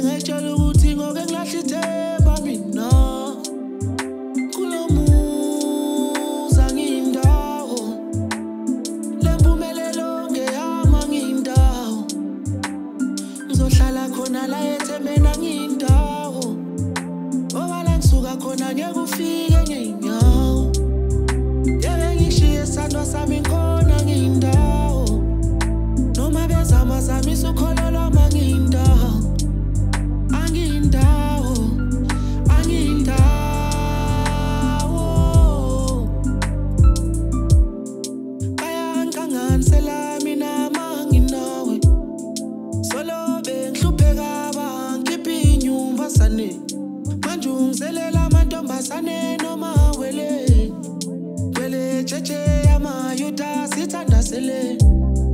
Angaze ngayitshela ukuthi ngoke ngilahla ithemba mina kulomuzi angiyindawo lempumelelo ngeyama ngiyindawo ngizohlala khona la ethembeni angiyindawo ngoba la ngisuka khona ngeke ufike ngey'nyawo ngeke ngishiye isandwa sami khona ngiyindawo noma bezama zamisa ukholelwa ma ngiyindawo angiyindawo bayangiqanganisela mina ma nginawe solo bengihlupheka bangikhipha inyumbazane manje ungizelela amantombazane noma wele jeje yamayuda sithandazele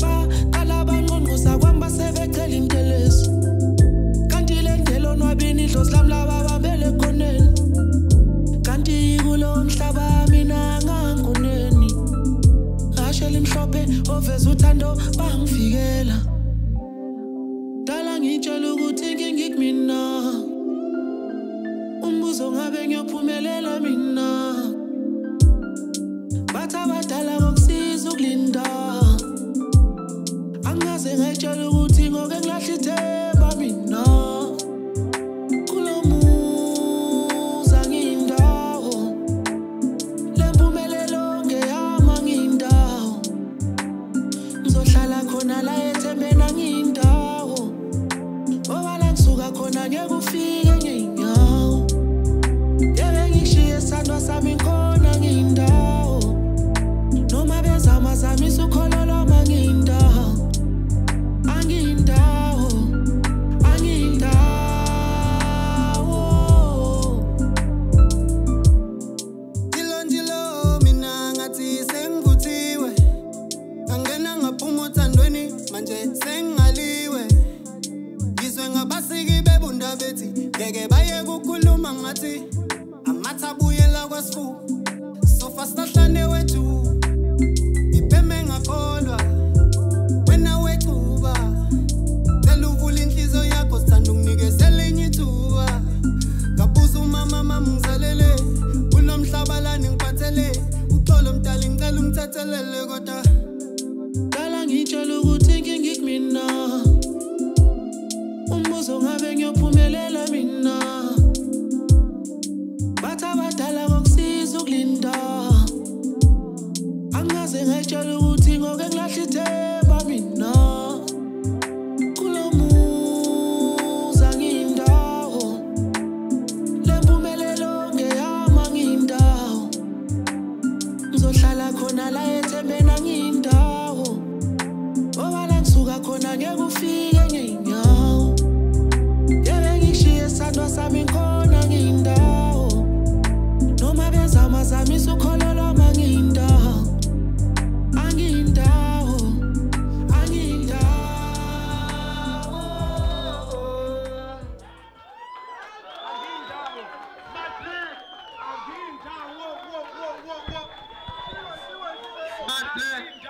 baqala banqonqoza kwami basebecela intelezi kanti le ndlela onwabini idlozi lami lababambele ekhoneni kanti kulo mhlaba mina ngangoneni ngashela imhlophe oveza uthando bangifikela dala ngitshela ukuthi inkinga ikumina umbuzo ngabe ngiyophumelela mina bathi abadala kokusiza ukulinda angaze ngayitshela ukuthi ngoke ngilahla ithemba mina kulomuzi angiyindawo lempumelelo ngeyama ngiyindawo ngizohlala khona la ethembeni angiyindawo ngoba la ngisuka khona ngeke ufike ngey'nyawo ngeke ngishiye isandwa sami khona ngiyindawo noma bezama zamisa ukholelwa ma ngiyindawo angiyindawo Njilo mina ngathi sengivuthiwe angena ngaphuma othandweni manje sengingaliwe ngizwe ngabasiki bebunda bethi ngeke baye kukhuluma ngathi amathabuyela kwasifu sofa sihlane wethu ipheme ngakholwa wena wecuba cela uvula inhliziyo yakho sithanda ukunikezela enye ithuba ngabuza umama mama ngizalele kulo mhlaba lana ngiphathele uxolo mdali ngicela ungithathelele kodwa dala ngitshela ukuthi inkinga ikumina umbuzo ngabe ngiyophumelela mina bathi abadala kokusiza ukulinda angaze ngayitshela ukuthi ngoke ngilahla ithemba mina kulomuzi angiyindawo lempumelelo ngeyama ngiyindawo ngizohlala khona la ethembeni angiyindawo ngoba la ngisuka khona ngeke ufike ngey'nyawo ngeke ngishiye isandwa sami khona ngiyindawo noma bezama zamisa ukholelwa ma ngiyindawo angiyindawo Not black.